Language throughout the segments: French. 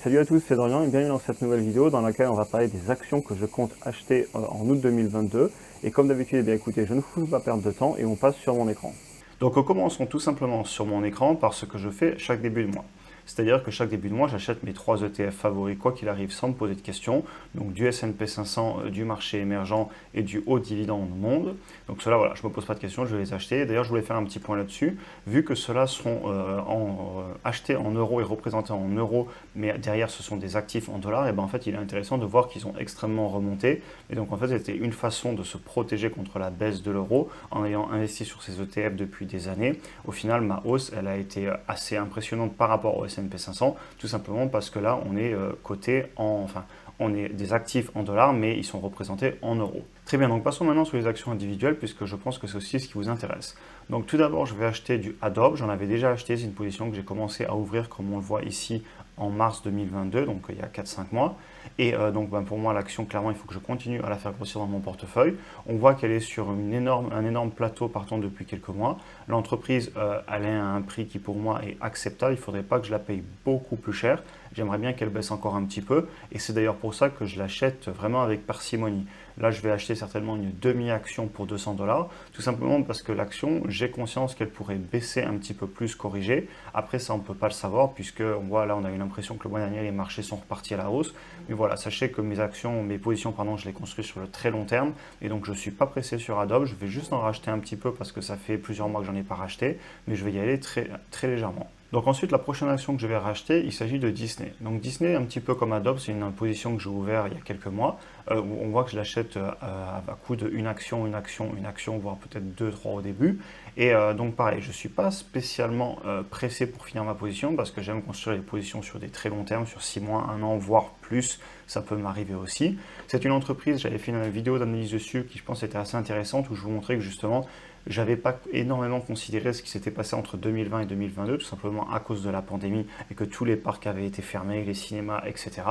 Salut à tous, c'est Dorian et bienvenue dans cette nouvelle vidéo dans laquelle on va parler des actions que je compte acheter en août 2022. Et comme d'habitude, eh bien écoutez, je ne vous fais pas perdre de temps et on passe sur mon écran. Donc commençons tout simplement sur mon écran par ce que je fais chaque début de mois. C'est-à-dire que chaque début de mois, j'achète mes 3 ETF favoris, quoi qu'il arrive, sans me poser de questions. Donc du S&P 500, du marché émergent et du haut dividende monde. Donc cela, voilà, je ne me pose pas de questions, je vais les acheter. D'ailleurs, je voulais faire un petit point là-dessus. Vu que ceux-là seront achetés en euros et représentés en euros, mais derrière, ce sont des actifs en dollars, et bien en fait, il est intéressant de voir qu'ils ont extrêmement remonté. Et donc, en fait, c'était une façon de se protéger contre la baisse de l'euro en ayant investi sur ces ETF depuis des années. Au final, ma hausse, elle a été assez impressionnante par rapport au S&P 500, tout simplement parce que là, on est on est des actifs en dollars, mais ils sont représentés en euros. Très bien, donc passons maintenant sur les actions individuelles, puisque je pense que c'est aussi ce qui vous intéresse. Donc tout d'abord, je vais acheter du Adobe. J'en avais déjà acheté, c'est une position que j'ai commencé à ouvrir, comme on le voit ici, en mars 2022, donc il y a 4-5 mois. Et pour moi, l'action, clairement, il faut que je continue à la faire grossir dans mon portefeuille. On voit qu'elle est sur un énorme plateau partant depuis quelques mois. L'entreprise, elle est à un prix qui, pour moi, est acceptable. Il ne faudrait pas que je la paye beaucoup plus cher. J'aimerais bien qu'elle baisse encore un petit peu. Et c'est d'ailleurs pour ça que je l'achète vraiment avec parcimonie. Là, je vais acheter certainement une demi-action pour 200 $, tout simplement parce que l'action, j'ai conscience qu'elle pourrait baisser un petit peu plus, corriger. Après, ça, on ne peut pas le savoir, puisque on a eu l'impression que le mois dernier, les marchés sont repartis à la hausse. Mais voilà, sachez que mes positions, je les construis sur le très long terme. Et donc, je ne suis pas pressé sur Adobe. Je vais juste en racheter un petit peu parce que ça fait plusieurs mois que j'en ai pas racheté. Mais je vais y aller très, très légèrement. Donc ensuite, la prochaine action que je vais racheter, il s'agit de Disney. Donc Disney, un petit peu comme Adobe, c'est une position que j'ai ouverte il y a quelques mois. Où on voit que je l'achète à coup de une action, voire peut-être 2-3 au début. Et donc pareil, je ne suis pas spécialement pressé pour finir ma position parce que j'aime construire les positions sur des très longs termes, sur 6 mois, 1 an, voire plus. Ça peut m'arriver aussi. C'est une entreprise, j'avais fait une vidéo d'analyse dessus qui je pense était assez intéressante où je vous montrais que justement, j'avais pas énormément considéré ce qui s'était passé entre 2020 et 2022, tout simplement à cause de la pandémie et que tous les parcs avaient été fermés, les cinémas, etc.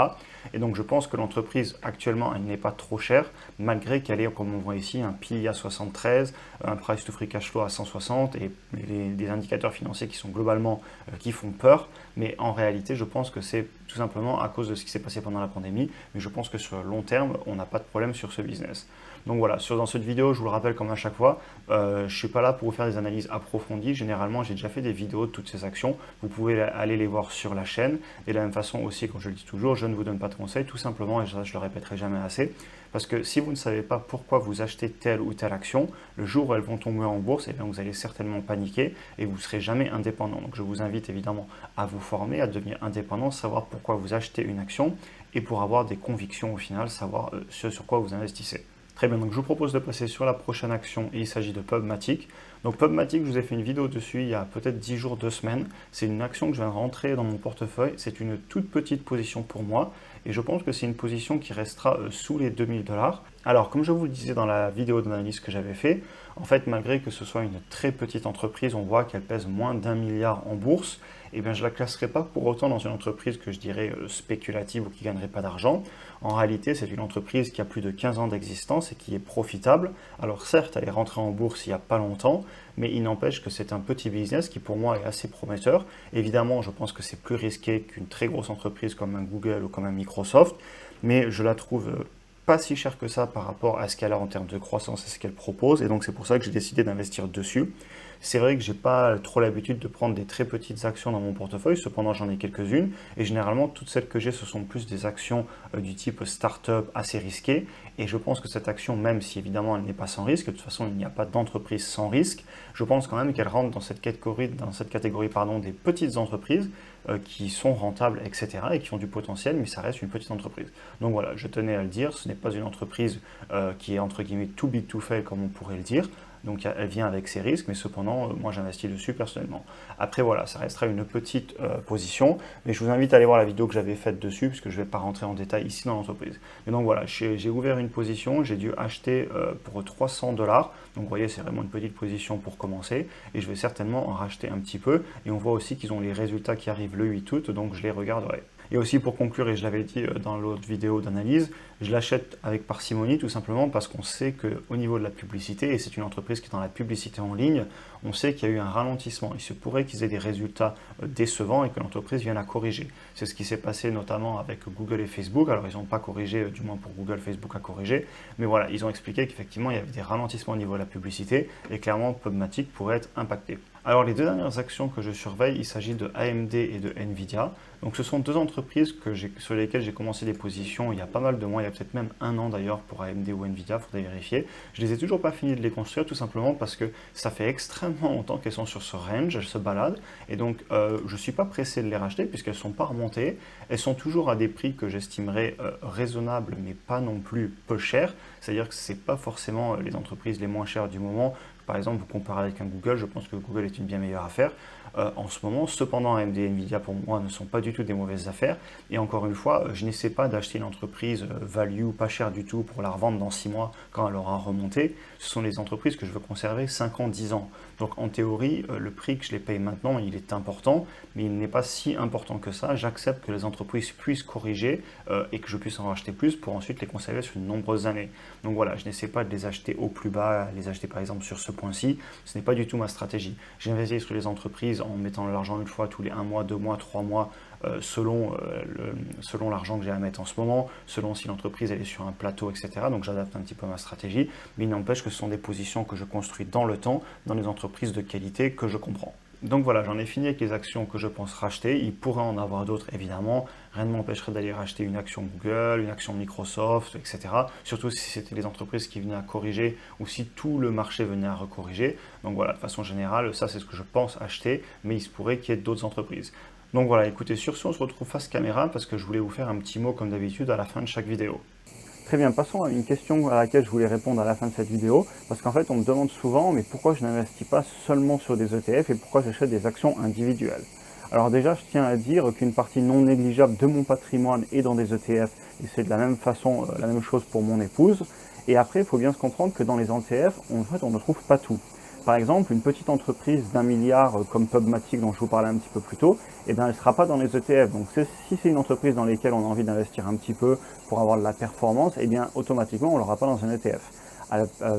Et donc je pense que l'entreprise actuellement, elle n'est pas trop chère, malgré qu'elle ait, comme on voit ici, un PI à 73, un price to free cash flow à 160 et des indicateurs financiers qui sont globalement qui font peur. Mais en réalité, je pense que c'est tout simplement à cause de ce qui s'est passé pendant la pandémie. Mais je pense que sur le long terme, on n'a pas de problème sur ce business. Donc voilà, dans cette vidéo, je vous le rappelle comme à chaque fois, je ne suis pas là pour vous faire des analyses approfondies. Généralement, j'ai déjà fait des vidéos de toutes ces actions. Vous pouvez aller les voir sur la chaîne. Et de la même façon aussi, comme je le dis toujours, je ne vous donne pas de conseils, tout simplement, et ça, je le répéterai jamais assez. Parce que si vous ne savez pas pourquoi vous achetez telle ou telle action, le jour où elles vont tomber en bourse, eh bien, vous allez certainement paniquer et vous ne serez jamais indépendant. Donc je vous invite évidemment à vous former, à devenir indépendant, savoir pourquoi vous achetez une action et pour avoir des convictions au final, savoir ce sur quoi vous investissez. Très bien, donc je vous propose de passer sur la prochaine action et il s'agit de Pubmatic. Donc Pubmatic, je vous ai fait une vidéo dessus il y a peut-être 10 jours, 2 semaines. C'est une action que je viens de rentrer dans mon portefeuille. C'est une toute petite position pour moi et je pense que c'est une position qui restera sous les 2000 $. Alors, comme je vous le disais dans la vidéo d'analyse que j'avais fait, en fait, malgré que ce soit une très petite entreprise, on voit qu'elle pèse moins d'1 milliard en bourse, et bien je ne la classerai pas pour autant dans une entreprise que je dirais spéculative ou qui ne gagnerait pas d'argent. En réalité, c'est une entreprise qui a plus de 15 ans d'existence et qui est profitable. Alors certes, elle est rentrée en bourse il n'y a pas longtemps, mais il n'empêche que c'est un petit business qui pour moi est assez prometteur. Évidemment, je pense que c'est plus risqué qu'une très grosse entreprise comme un Google ou comme un Microsoft, mais je la trouve pas si cher que ça par rapport à ce qu'elle a en termes de croissance et ce qu'elle propose, et donc c'est pour ça que j'ai décidé d'investir dessus. C'est vrai que j'ai pas trop l'habitude de prendre des très petites actions dans mon portefeuille, cependant j'en ai quelques-unes, et généralement toutes celles que j'ai ce sont plus des actions du type start-up assez risquées, et je pense que cette action, même si évidemment elle n'est pas sans risque, de toute façon il n'y a pas d'entreprise sans risque, je pense quand même qu'elle rentre dans cette catégorie, des petites entreprises qui sont rentables, etc., et qui ont du potentiel, mais ça reste une petite entreprise. Donc voilà, je tenais à le dire, ce n'est pas une entreprise qui est entre guillemets too big to fail comme on pourrait le dire. Donc elle vient avec ses risques, mais cependant, moi j'investis dessus personnellement. Après voilà, ça restera une petite position, mais je vous invite à aller voir la vidéo que j'avais faite dessus, puisque je ne vais pas rentrer en détail ici dans l'entreprise. Et donc voilà, j'ai ouvert une position, j'ai dû acheter pour 300 $. Donc vous voyez, c'est vraiment une petite position pour commencer, et je vais certainement en racheter un petit peu. Et on voit aussi qu'ils ont les résultats qui arrivent le 8 août, donc je les regarderai. Et aussi pour conclure, et je l'avais dit dans l'autre vidéo d'analyse, je l'achète avec parcimonie tout simplement parce qu'on sait qu'au niveau de la publicité, et c'est une entreprise qui est dans la publicité en ligne, on sait qu'il y a eu un ralentissement. Il se pourrait qu'ils aient des résultats décevants et que l'entreprise vienne à corriger. C'est ce qui s'est passé notamment avec Google et Facebook. Alors ils n'ont pas corrigé, du moins pour Google, Facebook a corrigé, mais voilà, ils ont expliqué qu'effectivement il y avait des ralentissements au niveau de la publicité et clairement PubMatic pourrait être impacté. Alors les deux dernières actions que je surveille, il s'agit de AMD et de Nvidia. Donc ce sont deux entreprises sur lesquelles j'ai commencé des positions il y a pas mal de mois, il y a peut-être même un an d'ailleurs pour AMD ou Nvidia, il faudrait vérifier. Je les ai toujours pas fini de les construire tout simplement parce que ça fait extrêmement longtemps qu'elles sont sur ce range, elles se baladent. Et donc je ne suis pas pressé de les racheter puisqu'elles ne sont pas remontées. Elles sont toujours à des prix que j'estimerais raisonnables mais pas non plus peu chers. C'est-à-dire que ce n'est pas forcément les entreprises les moins chères du moment. Par exemple, vous comparez avec un Google, je pense que Google est une bien meilleure affaire en ce moment. Cependant, AMD et Nvidia, pour moi, ne sont pas du tout des mauvaises affaires. Et encore une fois, je n'essaie pas d'acheter une entreprise value, pas chère du tout, pour la revendre dans 6 mois quand elle aura remonté. Ce sont les entreprises que je veux conserver 5 ans, 10 ans. Donc en théorie, le prix que je les paye maintenant, il est important, mais il n'est pas si important que ça. J'accepte que les entreprises puissent corriger et que je puisse en racheter plus pour ensuite les conserver sur de nombreuses années. Donc voilà, je n'essaie pas de les acheter au plus bas, les acheter par exemple sur ce point-ci. Ce n'est pas du tout ma stratégie. J'investis sur les entreprises en mettant l'argent une fois tous les 1 mois, 2 mois, 3 mois, selon l'argent que j'ai à mettre en ce moment, selon si l'entreprise elle est sur un plateau, etc. Donc j'adapte un petit peu ma stratégie, mais il n'empêche que ce sont des positions que je construis dans le temps, dans les entreprises de qualité que je comprends. Donc voilà, j'en ai fini avec les actions que je pense racheter. Il pourrait en avoir d'autres évidemment. Rien ne m'empêcherait d'aller racheter une action Google, une action Microsoft, etc. Surtout si c'était les entreprises qui venaient à corriger ou si tout le marché venait à recorriger. Donc voilà, de façon générale, ça c'est ce que je pense acheter, mais il se pourrait qu'il y ait d'autres entreprises. Donc voilà, écoutez, sur ce, on se retrouve face caméra parce que je voulais vous faire un petit mot comme d'habitude à la fin de chaque vidéo. Très bien, passons à une question à laquelle je voulais répondre à la fin de cette vidéo, parce qu'en fait on me demande souvent, mais pourquoi je n'investis pas seulement sur des ETF et pourquoi j'achète des actions individuelles? Alors déjà, je tiens à dire qu'une partie non négligeable de mon patrimoine est dans des ETF, et c'est de la même façon, la même chose pour mon épouse. Et après, il faut bien se comprendre que dans les ETF, en fait, on ne trouve pas tout. Par exemple, une petite entreprise d'1 milliard comme PubMatic dont je vous parlais un petit peu plus tôt, eh bien, elle ne sera pas dans les ETF. Donc si c'est une entreprise dans laquelle on a envie d'investir un petit peu pour avoir de la performance, eh bien automatiquement on ne l'aura pas dans un ETF.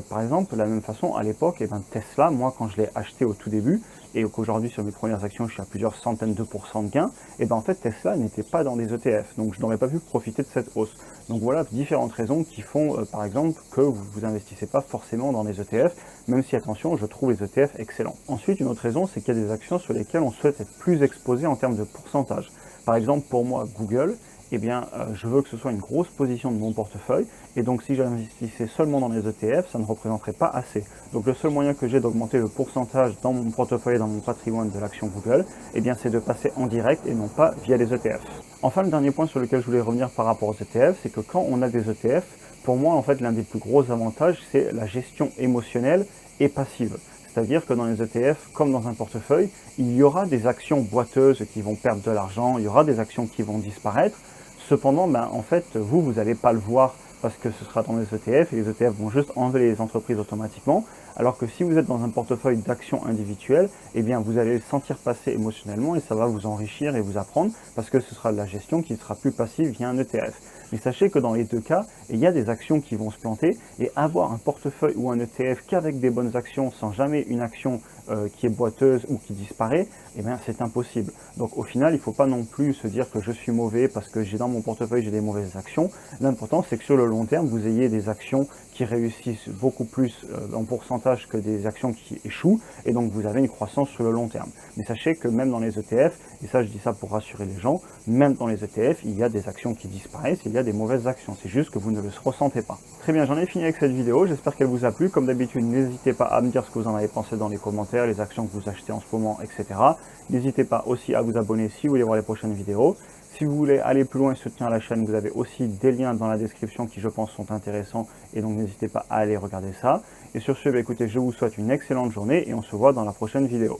Par exemple, de la même façon, à l'époque, eh bien, Tesla, moi quand je l'ai acheté au tout début, et qu'aujourd'hui sur mes premières actions je suis à plusieurs centaines de pourcents de gains, et bien en fait Tesla n'était pas dans des ETF, donc je n'aurais pas pu profiter de cette hausse. Donc voilà différentes raisons qui font par exemple que vous investissez pas forcément dans des ETF, même si attention, je trouve les ETF excellents. Ensuite, une autre raison, c'est qu'il y a des actions sur lesquelles on souhaite être plus exposé en termes de pourcentage. Par exemple, pour moi, Google, eh bien, je veux que ce soit une grosse position de mon portefeuille, et donc si j'investissais seulement dans les ETF, ça ne représenterait pas assez. Donc le seul moyen que j'ai d'augmenter le pourcentage dans mon portefeuille, dans mon patrimoine de l'action Google, eh bien, c'est de passer en direct et non pas via les ETF. Enfin, le dernier point sur lequel je voulais revenir par rapport aux ETF, c'est que quand on a des ETF, pour moi, en fait, l'un des plus gros avantages, c'est la gestion émotionnelle et passive. C'est-à-dire que dans les ETF, comme dans un portefeuille, il y aura des actions boiteuses qui vont perdre de l'argent, il y aura des actions qui vont disparaître. Cependant, en fait, vous n'allez pas le voir parce que ce sera dans les ETF et les ETF vont juste enlever les entreprises automatiquement. Alors que si vous êtes dans un portefeuille d'actions individuelles, eh bien vous allez le sentir passer émotionnellement et ça va vous enrichir et vous apprendre parce que ce sera de la gestion qui sera plus passive via un ETF. Mais sachez que dans les deux cas, il y a des actions qui vont se planter et avoir un portefeuille ou un ETF qu'avec des bonnes actions sans jamais une action qui est boiteuse ou qui disparaît, eh bien c'est impossible. Donc au final, il ne faut pas non plus se dire que je suis mauvais parce que j'ai dans mon portefeuille j'ai des mauvaises actions. L'important c'est que sur le long terme, vous ayez des actions qui réussissent beaucoup plus en pourcentage que des actions qui échouent et donc vous avez une croissance sur le long terme. Mais sachez que même dans les ETF, et ça je dis ça pour rassurer les gens, même dans les ETF, il y a des actions qui disparaissent, il y a des mauvaises actions, c'est juste que vous ne le ressentez pas. Très bien, j'en ai fini avec cette vidéo, j'espère qu'elle vous a plu. Comme d'habitude, n'hésitez pas à me dire ce que vous en avez pensé dans les commentaires, les actions que vous achetez en ce moment, etc. N'hésitez pas aussi à vous abonner si vous voulez voir les prochaines vidéos. Si vous voulez aller plus loin et soutenir la chaîne, vous avez aussi des liens dans la description qui je pense sont intéressants et donc n'hésitez pas à aller regarder ça. Et sur ce, écoutez, je vous souhaite une excellente journée et on se voit dans la prochaine vidéo.